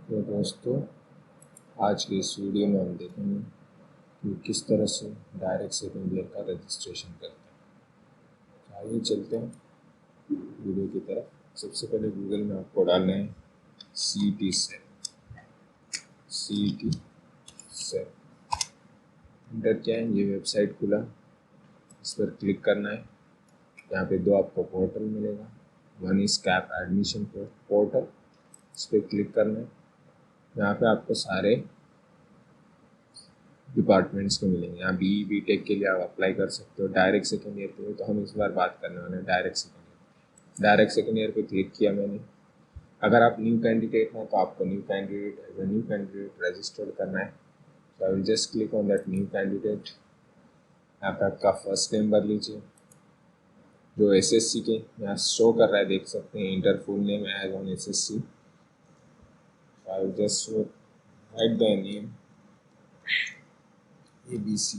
तो दोस्तों, आज की इस वीडियो में हम देखेंगे कि किस तरह से डायरेक्ट सेकंड ईयर का रजिस्ट्रेशन करते हैं। आइए चलते हैं वीडियो की तरफ। सबसे पहले गूगल में आपको डालना है CET set. CET set inter किया है, ये वेबसाइट खुला, इस पर क्लिक करना है। यहाँ पे दो आपको पोर्टल मिलेगा, one is cap admission portal, इस पर क्लिक करना है। यहाँ पे आपको सारे डिपार्टमेंट्स को मिलेंगे। यहाँ BE BTech के लिए आप अप्लाई कर सकते हो। डायरेक्ट सेकेंड ईयर के लिए तो हम इस बार बात करने वाले हैं डायरेक्ट सेकेंड ईयर पे क्लिक किया मैंने। अगर आप न्यू कैंडिडेट हैं तो आपको न्यू कैंडिडेट रजिस्टर्ड करना है। तो आई will just click on that new candidate. यहाँ पे आपका फर्स्ट नेम भर लीजिए जो SSC के यहाँ शो कर रहा है, देख सकते हैं enter full name as on SSC। I will just write the name ABC,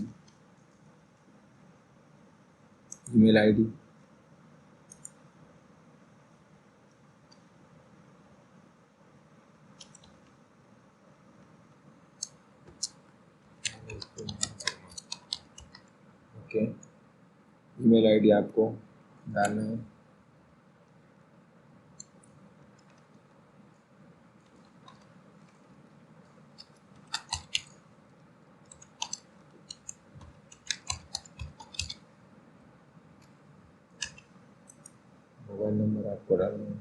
email ID, okay. email ID आपको डालना है। मोबाइल नंबर आपको डालना है।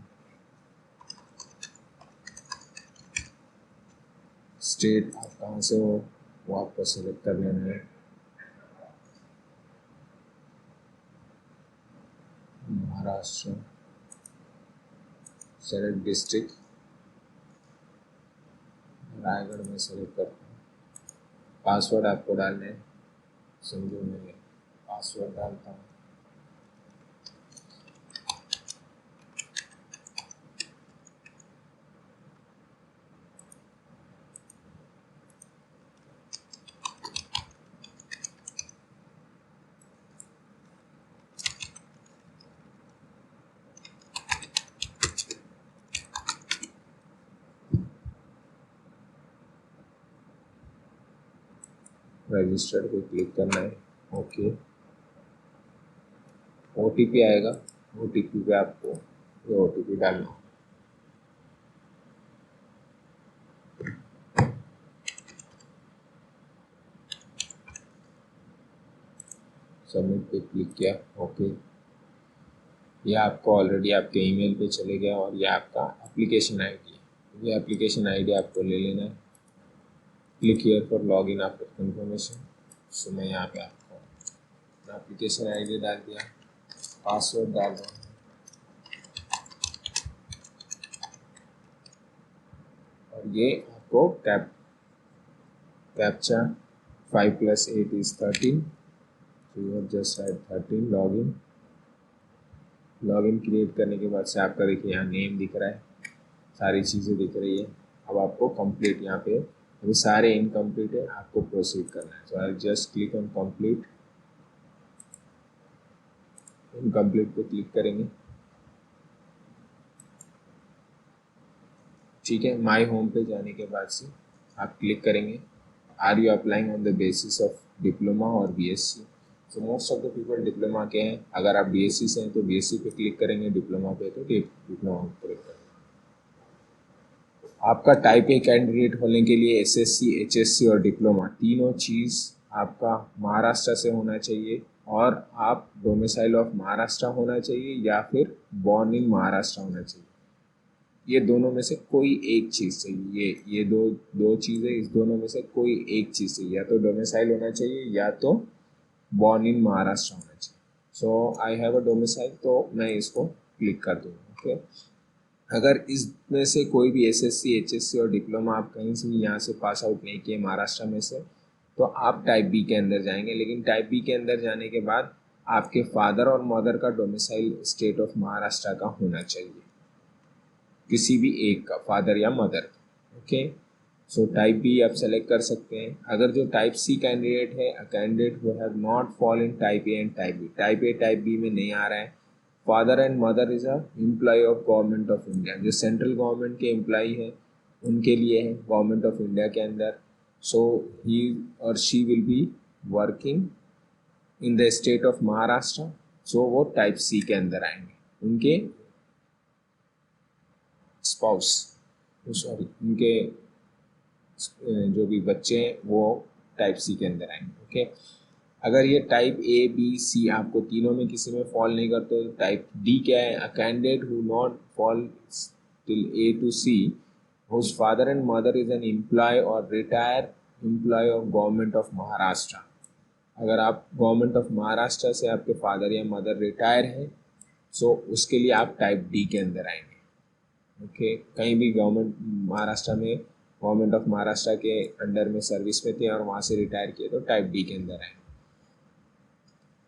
स्टेट आप कहाँ से हो वो आपको सेलेक्ट कर लेना है। महाराष्ट्र, सेलेक्ट डिस्ट्रिक्ट, रायगढ़ में सेलेक्ट करता हूँ। पासवर्ड आपको डालना है। समझो मैं पासवर्ड डालता हूँ। रजिस्टर्ड पे क्लिक करना है। ओके, OTP आएगा। OTP पे आपको ये OTP डालना है। सबमिट पे क्लिक किया। ओके, ये आपको ऑलरेडी आपके ईमेल पे चले गया और ये आपका एप्लीकेशन आईडी है। ये एप्लीकेशन आईडी आपको ले लेना है। Click here for log in after confirmation. So मैं यहाँ पे आपको एप्लीकेशन आईडी डाल दिया, पासवर्ड डाल रहा हूँ और ये आपको captcha 5 + 8 = 13। So you have just write 13, login create करने के बाद से आपका देखिए यहाँ नेम दिख रहा है, सारी चीज़ें दिख रही है। अब आपको कंप्लीट, यहाँ पे अभी सारे इनकम्प्लीट है, आपको प्रोसीड करना है। So I just click on complete. Incomplete पे क्लिक करेंगे। ठीक है, माई होम पे जाने के बाद से आप क्लिक करेंगे are you applying on the basis of diploma और BSc। So most of the people diploma के हैं। अगर आप BSc से हैं तो BSc पे क्लिक करेंगे, डिप्लोमा पे तो डिप्लोमा पे क्लिक करेंगे। आपका टाइप ए कैंडिडेट होने के लिए SSC, HSC और डिप्लोमा तीनों चीज़ आपका महाराष्ट्र से होना चाहिए और आप डोमिसाइल ऑफ महाराष्ट्र होना चाहिए या फिर बॉर्न इन महाराष्ट्र होना चाहिए। ये दोनों में से कोई एक चीज़ चाहिए। ये दो चीज़ें, इस दोनों में से कोई एक चीज़ चाहिए। या तो डोमिसाइल होना चाहिए या तो बॉर्न इन महाराष्ट्र होना चाहिए। सो आई हैव अ डोमिसाइल, तो मैं इसको क्लिक कर दूँगा। ओके, अगर इसमें से कोई भी SSC, HSC और डिप्लोमा आप कहीं से भी यहाँ से पास आउट नहीं किए महाराष्ट्र में से, तो आप टाइप बी के अंदर जाएंगे। लेकिन टाइप बी के अंदर जाने के बाद आपके फादर और मदर का डोमिसाइल स्टेट ऑफ महाराष्ट्र का होना चाहिए, किसी भी एक का, फादर या mother. Okay, so type B आप सेलेक्ट कर सकते हैं। अगर जो टाइप सी कैंडिडेट है, a candidate who have not fall in type A and type B, type A type B में नहीं आ रहा है। Father and mother is a employ of government of India, जो सेंट्रल गवर्नमेंट के employ है उनके लिए है गवर्नमेंट ऑफ इंडिया के अंदर। सो ही और she will be working in the state of Maharashtra. So वो टाइप सी के अंदर आएंगे। उनके स्पाउस, सॉरी, उनके जो भी बच्चे हैं वो टाइप सी के अंदर आएंगे। ओके, अगर ये टाइप ए बी सी आपको तीनों में किसी में फॉल नहीं करते तो टाइप डी क्या है? A candidate who not fall till A to C whose father and mother is an employee or retired employee of government of Maharashtra. अगर आप गवर्नमेंट ऑफ महाराष्ट्र से आपके फादर या मदर रिटायर है सो उसके लिए आप टाइप डी के अंदर आएंगे। ओके, कहीं भी गवर्नमेंट महाराष्ट्र में गवर्नमेंट ऑफ महाराष्ट्र के अंडर में सर्विस में थे और वहाँ से रिटायर किए तो टाइप डी के अंदर आएंगे।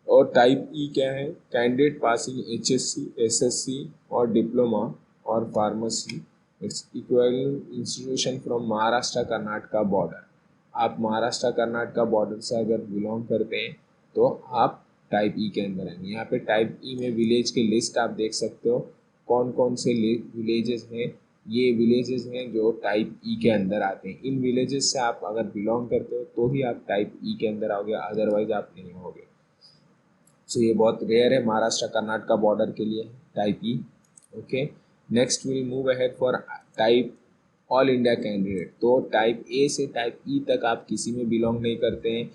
और टाइप ई क्या है? कैंडिडेट पासिंग एचएससी, एसएससी और डिप्लोमा और pharmacy its equivalent institution from Maharashtra Karnataka border. आप महाराष्ट्र कर्नाटका बॉर्डर से अगर बिलोंग करते हैं तो आप टाइप ई के अंदर आएंगे। यहाँ पे टाइप ई में विलेज की लिस्ट आप देख सकते हो कौन कौन से विलेजेस हैं। ये विलेजेस हैं जो टाइप ई के अंदर आते हैं। इन विलेजेस से आप अगर बिलोंग करते हो तो ही आप टाइप ई के अंदर आओगे, अदरवाइज आप नहीं होगे। सो ये बहुत रेयर है महाराष्ट्र कर्नाटका बॉर्डर के लिए type E. Okay, next will move ahead for type all India candidate. तो टाइप ए से टाइप ई तक आप किसी में बिलोंग नहीं करते हैं।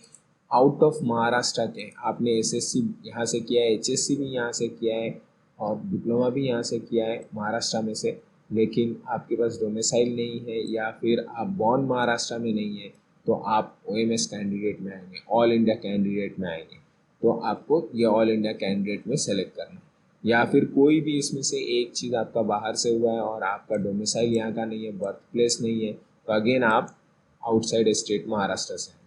आउट ऑफ महाराष्ट्र के आपने एसएससी यहाँ से किया है, एचएससी भी यहाँ से किया है और डिप्लोमा भी यहाँ से किया है महाराष्ट्र में से, लेकिन आपके पास डोमिसाइल नहीं है या फिर आप बॉर्न महाराष्ट्र में नहीं है तो आप ओएमएस कैंडिडेट में आएंगे, ऑल इंडिया कैंडिडेट में आएंगे। तो आपको ये ऑल इंडिया कैंडिडेट में सेलेक्ट करना है। या फिर कोई भी इसमें से एक चीज़ आपका बाहर से हुआ है और आपका डोमिसाइल यहाँ का नहीं है, बर्थ प्लेस नहीं है, तो अगेन आप आउटसाइड स्टेट महाराष्ट्र से हैं।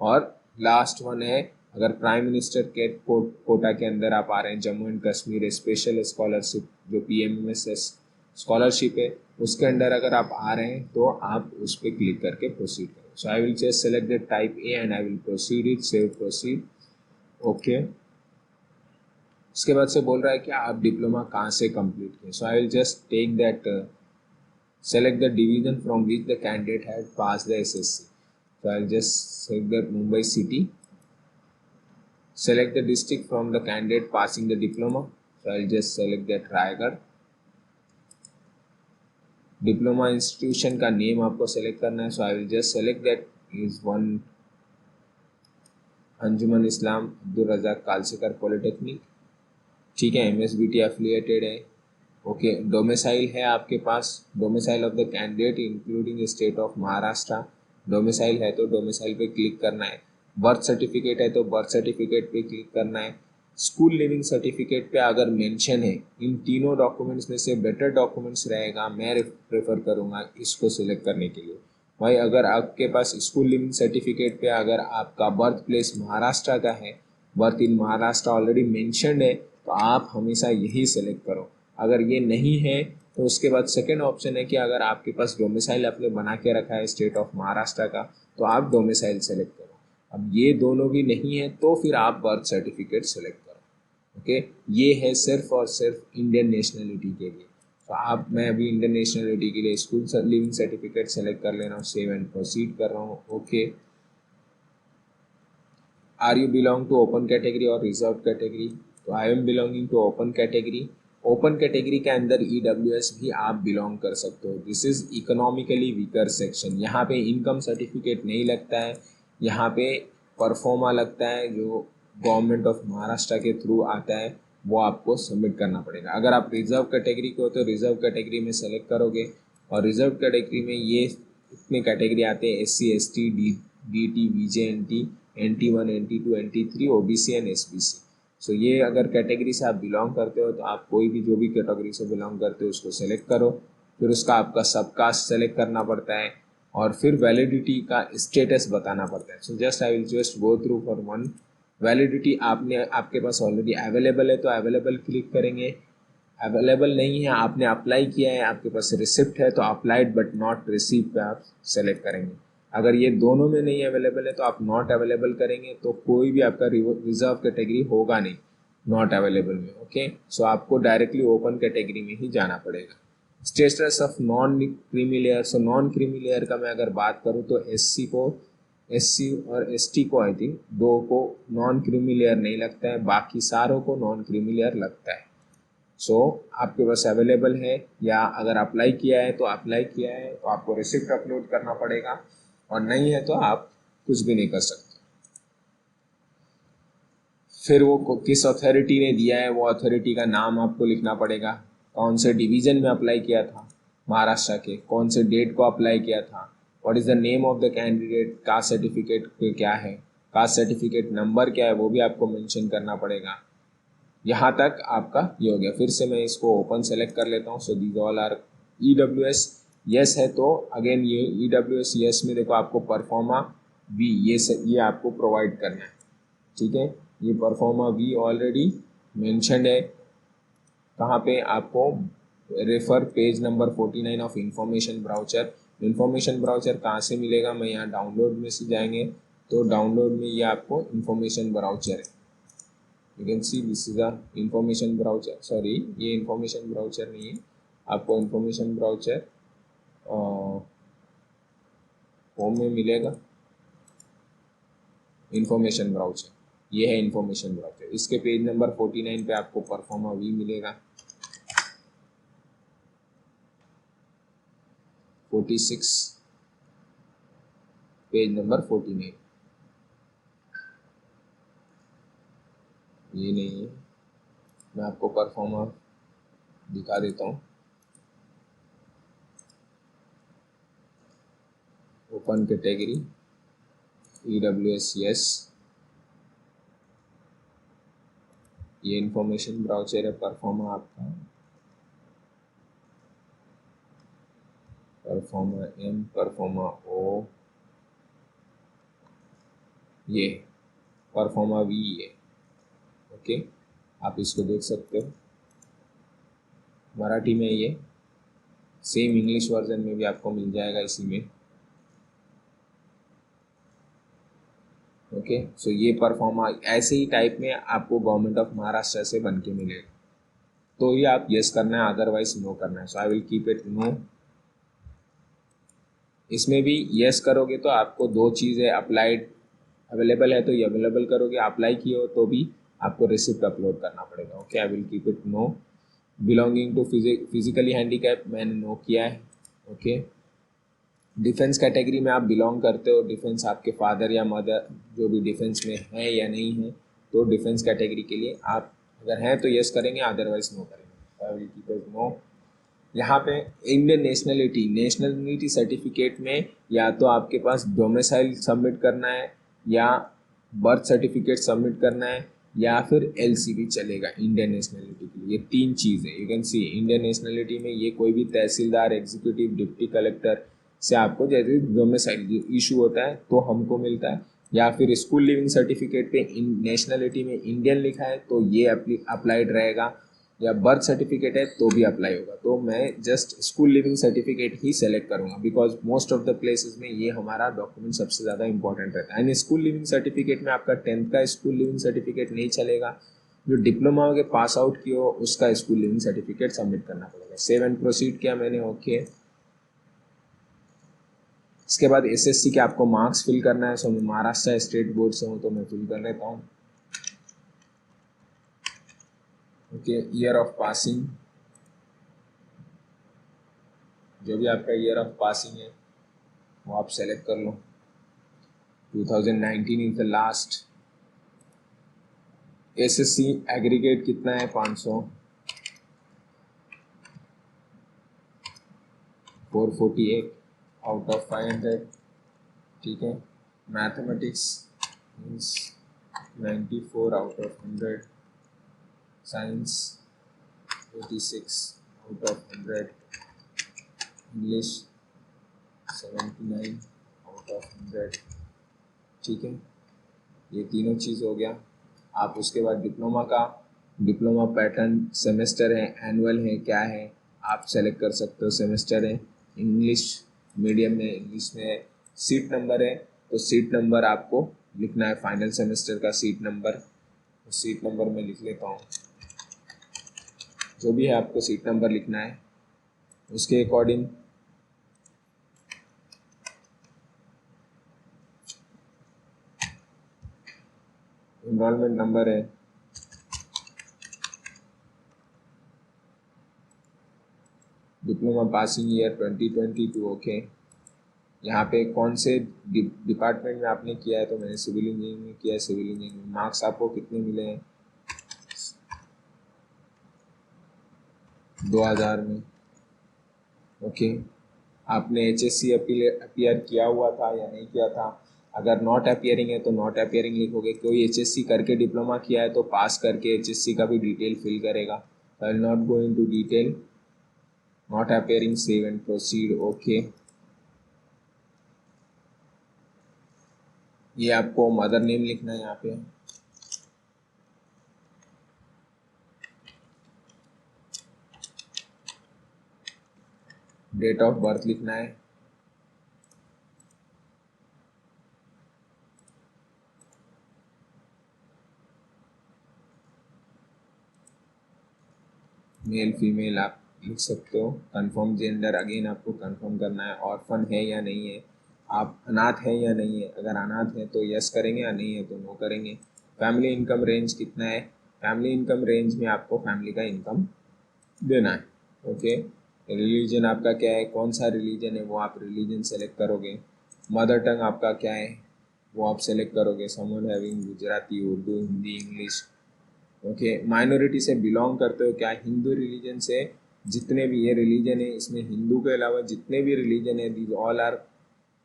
और लास्ट वन है, अगर प्राइम मिनिस्टर के कोटा के अंदर आप आ रहे हैं, Jammu and Kashmir special scholarship जो PMMSS स्कॉलरशिप है उसके अंडर अगर आप आ रहे हैं तो आप उस पर क्लिक करके प्रोसीड करें। So I will just select the type A and I will proceed it, save proceed. Okay, उसके बाद से बोल रहा है कि आप डिप्लोमा कहाँ से कंप्लीट किए। So I will just take that, select the division from which the candidate had pass the SSC। So I will just select that Mumbai city. Select the district from the candidate passing the diploma. So I'll just select that Raigad. Diploma institution का name आपको select करना है। So I will just select that is one Anjuman Islam Abdul Razzaq Kalsekar polytechnic. ठीक है, MSBT affiliated है। Okay, domicile है आपके पास, domicile of the candidate including state of Maharashtra. Domicile है तो डोमिसाइल पे क्लिक करना है। बर्थ सर्टिफिकेट है तो बर्थ सर्टिफिकेट पे क्लिक करना है। स्कूल लिविंग सर्टिफिकेट पे अगर मेंशन है, इन तीनों डॉक्यूमेंट्स में से बेटर डॉक्यूमेंट्स रहेगा, मैं प्रेफर करूँगा इसको सिलेक्ट करने के लिए। भाई अगर आपके पास स्कूल लिविंग सर्टिफिकेट पे अगर आपका बर्थ प्लेस महाराष्ट्र का है, birth in Maharashtra already mentioned है, तो आप हमेशा यही सेलेक्ट करो। अगर ये नहीं है तो उसके बाद सेकेंड ऑप्शन है कि अगर आपके पास डोमिसाइल आपने बना के रखा है स्टेट ऑफ महाराष्ट्र का तो आप डोमिसाइल सेलेक्ट करो। अब ये दोनों भी नहीं है तो फिर आप बर्थ सर्टिफिकेट सेलेक्ट करो। ओके, ये है सिर्फ और सिर्फ इंडियन नेशनलिटी के लिए। तो आप, मैं अभी इंडियन नेशनलिटी के लिए स्कूल लिविंग सर्टिफिकेट सेलेक्ट कर ले रहा हूँ, सेव एंड प्रोसीड कर रहा हूँ। Okay, are you belong to open category और रिजर्व कैटेगरी? तो I am belonging to open category. Open category के अंदर EWS भी आप बिलोंग कर सकते हो। This is economically weaker section. यहाँ पे इनकम सर्टिफिकेट नहीं लगता है, यहाँ पे परफॉर्मा लगता है जो गवर्नमेंट ऑफ महाराष्ट्र के थ्रू आता है, वो आपको सबमिट करना पड़ेगा। अगर आप रिजर्व कैटेगरी को तो रिजर्व कैटेगरी में सेलेक्ट करोगे और रिजर्व कैटेगरी में ये इतने कैटेगरी आते हैं SC ST DT VJNT NT1 NT2 NT3 OBC and SBC। सो ये अगर कैटेगरी से आप बिलोंग करते हो तो आप कोई भी जो भी कैटेगरी से बिलोंग करते हो उसको सेलेक्ट करो, फिर उसका आपका सब कास्ट सेलेक्ट करना पड़ता है और फिर वैलिडिटी का स्टेटस बताना पड़ता है। So just I will just go through for one. Validity आपके पास ऑलरेडी अवेलेबल है तो अवेलेबल क्लिक करेंगे। अवेलेबल नहीं है, आपने अप्लाई किया है, आपके पास रिसिप्ट है तो अप्लाइड बट नॉट रिसीव पे आप सेलेक्ट करेंगे। अगर ये दोनों में नहीं अवेलेबल है तो आप नॉट अवेलेबल करेंगे तो कोई भी आपका रिजर्व कैटेगरी होगा नहीं नॉट अवेलेबल में। ओके, सो आपको डायरेक्टली ओपन कैटेगरी में ही जाना पड़ेगा। Status of non creamy layer, so non creamy layer का मैं अगर बात करूँ तो एससी और एसटी को आई थिंक दो को नॉन क्रीमी लेयर नहीं लगता है, बाकी सारों को नॉन क्रीमी लेयर लगता है। सो आपके पास अवेलेबल है या अगर अप्लाई किया है तो अप्लाई किया है तो आपको रिसिप्ट अपलोड करना पड़ेगा, और नहीं है तो आप कुछ भी नहीं कर सकते। फिर वो किस अथॉरिटी ने दिया है वो अथॉरिटी का नाम आपको लिखना पड़ेगा, कौन से डिवीज़न में अप्लाई किया था महाराष्ट्र के, कौन से डेट को अप्लाई किया था, what is the name of the candidate, caste certificate क्या है, कास्ट सर्टिफिकेट नंबर क्या है वो भी आपको मेंशन करना पड़ेगा। यहाँ तक आपका ये हो गया। फिर से मैं इसको ओपन सेलेक्ट कर लेता हूँ। So these all are EWS yes है, तो अगेन ये EWS यस में देखो आपको परफॉर्मा वी ये आपको प्रोवाइड करना है, ठीक है। ये परफॉर्मा वी ऑलरेडी मेंशन्ड है, कहाँ पे आपको refer page number 49 of information brochure. Information brochure कहाँ से मिलेगा, मैं यहाँ डाउनलोड में से जाएंगे तो डाउनलोड में ये आपको इंफॉर्मेशन ब्राउचर है, you can see this is a information brochure, sorry ये इंफॉर्मेशन ब्राउचर नहीं है, आपको इंफॉर्मेशन ब्राउचर होम में मिलेगा। इंफॉर्मेशन ब्राउचर ये है इंफॉर्मेशन ब्राउचर, इसके पेज नंबर 49 पे आपको परफॉर्मा वी मिलेगा। 46 पेज नंबर 49 ये नहीं है, मैं आपको परफॉर्मा दिखा देता हूँ। ओपन कैटेगरी EWS यस, ये इंफॉर्मेशन ब्राउचर है। परफॉर्मा आपका परफॉर्मा M, परफॉर्मा O, ये परफॉर्मा V है, ओके। आप इसको देख सकते हो, मराठी में ये सेम इंग्लिश वर्जन में भी आपको मिल जाएगा इसी में, ओके। सो ये परफॉर्मा ऐसे ही टाइप में आपको गवर्नमेंट ऑफ महाराष्ट्र से बन के मिलेगा, तो ये आप यस करना है, अदरवाइज नो करना है। So I will keep it no. इसमें भी यस करोगे तो आपको दो चीज़ें अप्लाइड अवेलेबल है तो ये अवेलेबल करोगे, अप्लाई किए हो तो भी आपको रिसिप्ट अपलोड करना पड़ेगा, okay. I will keep it no. Belonging to physically handicap मैंने नो किया है, ओके। डिफेंस कैटेगरी में आप बिलोंग करते हो, डिफेंस आपके फादर या मदर जो भी डिफेंस में है या नहीं है, तो डिफेंस कैटेगरी के लिए आप अगर हैं तो यस करेंगे, अदरवाइज नो करेंगे। I will keep it no. यहाँ पे इंडियन नेशनलिटी सर्टिफिकेट में या तो आपके पास डोमिसाइल सबमिट करना है या बर्थ सर्टिफिकेट सबमिट करना है या फिर LC भी चलेगा इंडियन नेशनलिटी के लिए। ये तीन चीज़ है, you can see Indian nationality में ये कोई भी तहसीलदार, एग्जीक्यूटिव, डिप्टी कलेक्टर से आपको जैसे डोमिसाइल इशू होता है तो हमको मिलता है, या फिर स्कूल लिविंग सर्टिफिकेट पे नेशनलिटी में इंडियन लिखा है तो ये अप्लाइड रहेगा, या बर्थ सर्टिफिकेट है तो भी अप्लाई होगा। तो मैं जस्ट स्कूल लिविंग सर्टिफिकेट ही सेलेक्ट करूंगा, because most of the places में ये हमारा डॉक्यूमेंट सबसे ज़्यादा इंपॉर्टेंट रहता है। एंड स्कूल लिविंग सर्टिफिकेट में आपका 10th का स्कूल लिविंग सर्टिफिकेट नहीं चलेगा, जो डिप्लोमा के पास आउट किए हो उसका स्कूल लिविंग सर्टिफिकेट सबमिट करना पड़ेगा। सेव एंड प्रोसीड किया मैंने, ओके। इसके बाद SSC के आपको मार्क्स फिल करना है। सो मैं महाराष्ट्र स्टेट बोर्ड से हूँ तो मैं फिल कर लेता हूँ, ओके। ईयर ऑफ पासिंग, जो भी आपका ईयर ऑफ पासिंग है वो आप सेलेक्ट कर लो। 2019 is the last. SSC aggregate कितना है, 500, 448 आउट ऑफ 500, ठीक है। Mathematics means 94 out of 100, science 86 out of 100, English 79 out of 100, ठीक है। ये तीनों चीज़ हो गया। आप उसके बाद डिप्लोमा पैटर्न सेमेस्टर है, एनुअल है, क्या है आप सेलेक्ट कर सकते हो। सेमेस्टर है, इंग्लिश मीडियम में, इंग्लिश में है, सीट नंबर है तो सीट नंबर आपको लिखना है, फाइनल सेमेस्टर का सीट नंबर। तो सीट नंबर मैं लिख लेता हूँ, जो भी है आपको सीट नंबर लिखना है। उसके अकॉर्डिंग एनरोलमेंट नंबर है, डिप्लोमा पासिंग ईयर 2022, ओके। यहाँ पे कौन से डिपार्टमेंट में आपने किया है, तो मैंने सिविल इंजीनियरिंग में किया है, सिविल इंजीनियरिंग में। मार्क्स आपको कितने मिले हैं, 2000 में, ओके। आपने एचएससी अपीयर किया हुआ था या नहीं किया था? अगर नॉट अपीयरिंग है तो नॉट अपीयरिंग लिखोगे। कोई एचएससी करके डिप्लोमा किया है तो पास करके एचएससी का भी डिटेल फिल करेगा। I will not go into detail. Not appearing, save and proceed, okay. ये आपको मदर नेम लिखना है यहाँ पे, डेट ऑफ बर्थ लिखना है, मेल फीमेल आप लिख सकते हो। कंफर्म जेंडर, अगेन आपको कंफर्म करना है, ऑर्फन है या नहीं है, आप अनाथ है या नहीं है। अगर अनाथ है तो यस करेंगे, या नहीं है तो नो करेंगे। फैमिली इनकम रेंज कितना है, फैमिली इनकम रेंज में आपको फैमिली का इनकम देना है, ओके। रिलीजन आपका क्या है, कौन सा रिलीजन है वो आप रिलीजन सेलेक्ट करोगे। मदर टंग आपका क्या है वो आप सेलेक्ट करोगे। Someone having Gujarati, Urdu, Hindi, English, okay. Minority से बिलोंग करते हो क्या, हिंदू रिलीजन से। जितने भी ये रिलीजन है इसमें हिंदू के अलावा जितने भी रिलीजन है, these all are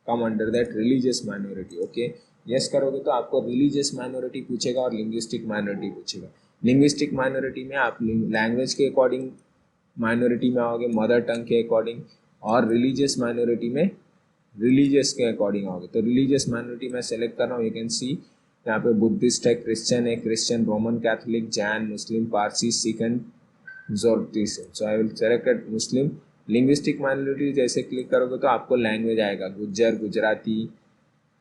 come under that religious minority, okay. Yes करोगे तो आपको रिलीजियस माइनॉरिटी पूछेगा और लिंग्विस्टिक माइनॉरिटी पूछेगा। लिंग्विस्टिक माइनॉरिटी में आप लैंग्वेज के अकॉर्डिंग माइनॉरिटी में आओगे, मदर टंग के अकॉर्डिंग, और रिलीजियस माइनॉरिटी में रिलीजियस के अकॉर्डिंग आओगे। तो रिलीजियस माइनॉरिटी मैं सेलेक्ट कर रहा हूँ, यू कैन सी यहाँ पे बुद्धिस्ट है, क्रिश्चियन है, Christian, Roman Catholic, Jain, Muslim, Parsi, Sikh and Zoroastrian. So I will select Muslim. Linguistic minority जैसे क्लिक करोगे तो आपको लैंग्वेज आएगा, गुज्जर, गुजराती,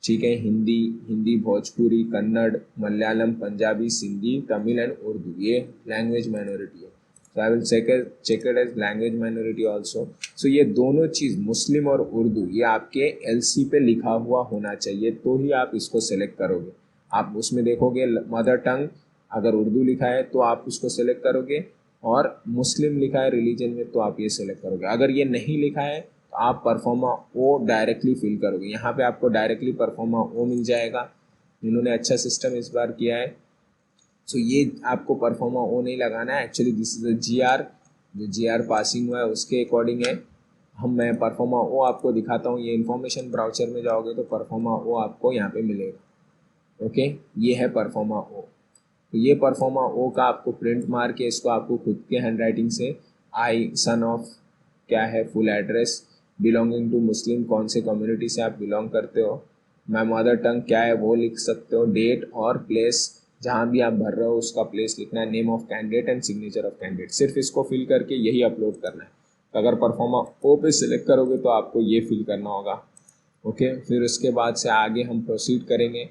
ठीक है, हिंदी, हिंदी, भोजपुरी, कन्नड़, मलयालम, पंजाबी, सिंधी, तमिल एंड उर्दू, ये लैंग्वेज माइनॉरिटी है। So I will check it as language minority also. सो ये दोनों चीज़ मुस्लिम और उर्दू ये आपके एलसी पे लिखा हुआ होना चाहिए, तो ही आप इसको सेलेक्ट करोगे। आप उसमें देखोगे मदर टंग, अगर उर्दू लिखा है तो आप उसको सेलेक्ट करोगे, और मुस्लिम लिखा है रिलीजन में तो आप ये सेलेक्ट करोगे। अगर ये नहीं लिखा है तो आप परफॉर्मा ओ डायरेक्टली फिल करोगे। यहाँ पे आपको डायरेक्टली परफॉर्मा ओ मिल जाएगा। इन्होंने अच्छा सिस्टम इस बार किया है। सो ये आपको परफॉर्मा ओ नहीं लगाना है, actually this is a G R, जो जी आर पासिंग हुआ है उसके अकॉर्डिंग है। मैं परफॉर्मा ओ आपको दिखाता हूँ। ये इन्फॉर्मेशन ब्राउचर में जाओगे तो परफॉर्मा ओ आपको यहाँ पे मिलेगा, ओके। ये है परफॉर्मा ओ। तो ये परफॉर्मा ओ का आपको प्रिंट मार के इसको आपको खुद के हैंड राइटिंग से, आई सन ऑफ, क्या है फुल एड्रेस, बिलोंगिंग टू मुस्लिम, कौन से कम्युनिटी से आप बिलोंग करते हो, मैं मदर टंग क्या है वो लिख सकते हो, डेट और प्लेस जहाँ भी आप भर रहे हो उसका प्लेस लिखना है, name of candidate and signature of candidate. सिर्फ इसको फिल करके यही अपलोड करना है। तो अगर परफॉर्मा ओ पे सिलेक्ट करोगे तो आपको ये फिल करना होगा, ओके। फिर उसके बाद से आगे हम प्रोसीड करेंगे।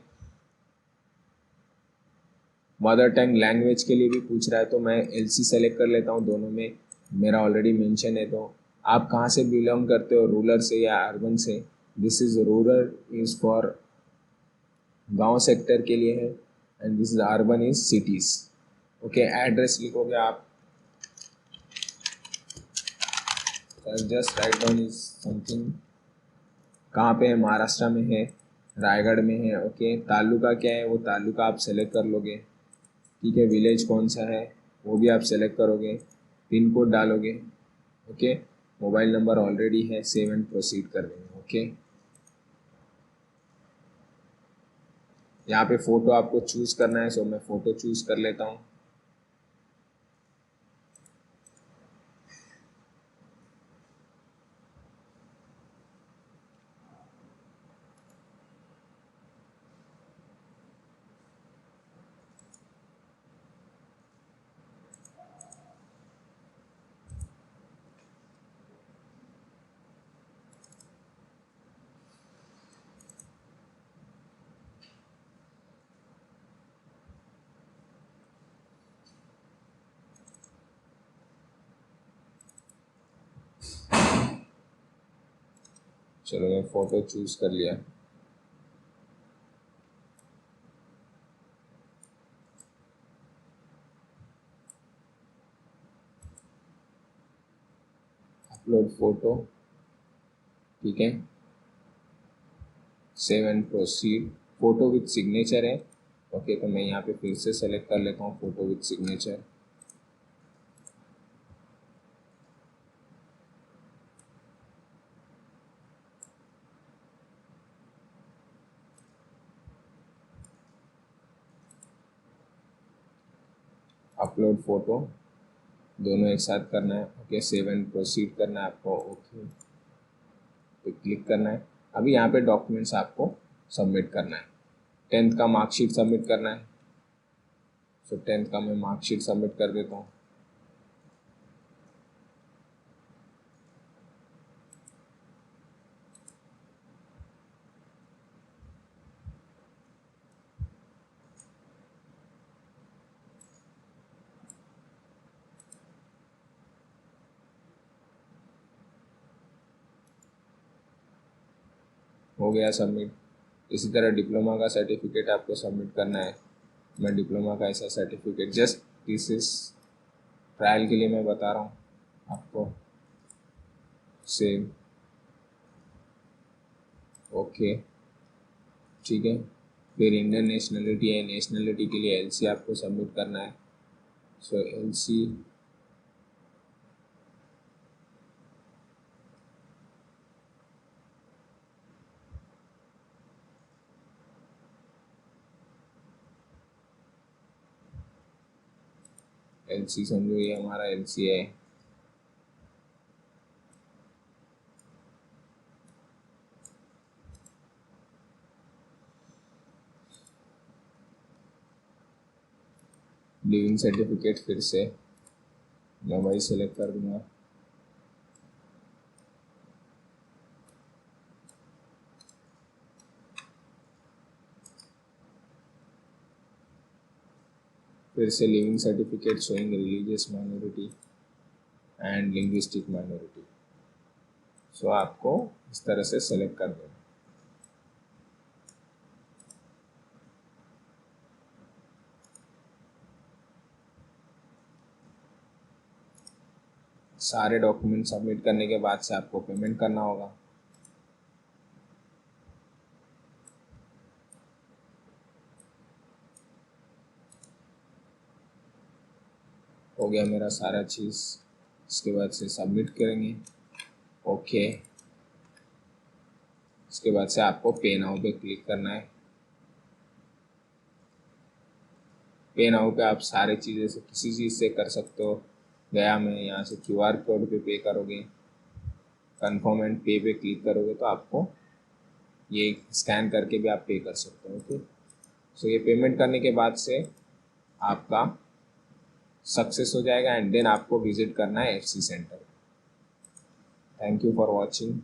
मदर टंग लैंग्वेज के लिए भी पूछ रहा है तो मैं एलसी सेलेक्ट कर लेता हूँ, दोनों में मेरा ऑलरेडी मेंशन है। तो आप कहाँ से बिलोंग करते हो, रूरल से या अर्बन से। This is rural is for गांव सेक्टर के लिए है, and this is urban is cities, okay. Address लिखोगे आप, just write down is something, कहाँ पे है, महाराष्ट्र में है, रायगढ़ में है, ओके। तालुका क्या है वो तालुका आप सेलेक्ट कर लोगे, ठीक है। विलेज कौन सा है वो भी आप सेलेक्ट करोगे, पिन कोड डालोगे, ओके। मोबाइल नंबर ऑलरेडी है, सेव एंड प्रोसीड कर देंगे, ओके। यहाँ पे फ़ोटो आपको चूज़ करना है, सो मैं फ़ोटो चूज़ कर लेता हूँ। चलो मैं फ़ोटो चूज़ कर लिया। अपलोड फ़ोटो, ठीक है। Save and proceed. Photo with signature है, ओके। तो मैं यहाँ पे फिर से सेलेक्ट कर लेता हूँ photo with signature. Upload photo, दोनों एक साथ करना है, ओके। सेव एंड प्रोसीड करना है आपको, ओके पे क्लिक करना है। अभी यहाँ पे डॉक्यूमेंट्स आपको सबमिट करना है। 10th का मार्कशीट सबमिट करना है, सो 10th का मैं मार्कशीट सबमिट कर देता हूँ। हो गया सबमिट। इसी तरह डिप्लोमा का सर्टिफिकेट आपको सबमिट करना है। मैं डिप्लोमा का ऐसा certificate, just this is trial के लिए मैं बता रहा हूँ आपको। सेव, ओके, ठीक है। फिर इंडियन नेशनलिटी है, नेशनलिटी के लिए एलसी आपको सबमिट करना है। सो एलसी, एलसी समझो ये हमारा एलसी है। लिविंग सर्टिफिकेट फिर से मैं वही सेलेक्ट कर दूंगा। फिर से living certificate showing religious minority and linguistic minority. So आपको इस तरह से सेलेक्ट कर देना। सारे डॉक्यूमेंट सबमिट करने के बाद से आपको पेमेंट करना होगा। हो गया मेरा सारा चीज़। इसके बाद से सबमिट करेंगे, ओके। इसके बाद से आपको पे नाउ पे क्लिक करना है। पे नाउ पे आप सारे चीज़ें से किसी चीज़ से कर सकते हो। गया मैं यहाँ से क्यूआर कोड पे करोगे, कन्फर्म एंड पे क्लिक करोगे तो आपको ये स्कैन करके भी आप पे कर सकते हो, ओके। सो ये पेमेंट करने के बाद से आपका सक्सेस हो जाएगा एंड देन आपको विजिट करना है FC centre. Thank you for watching.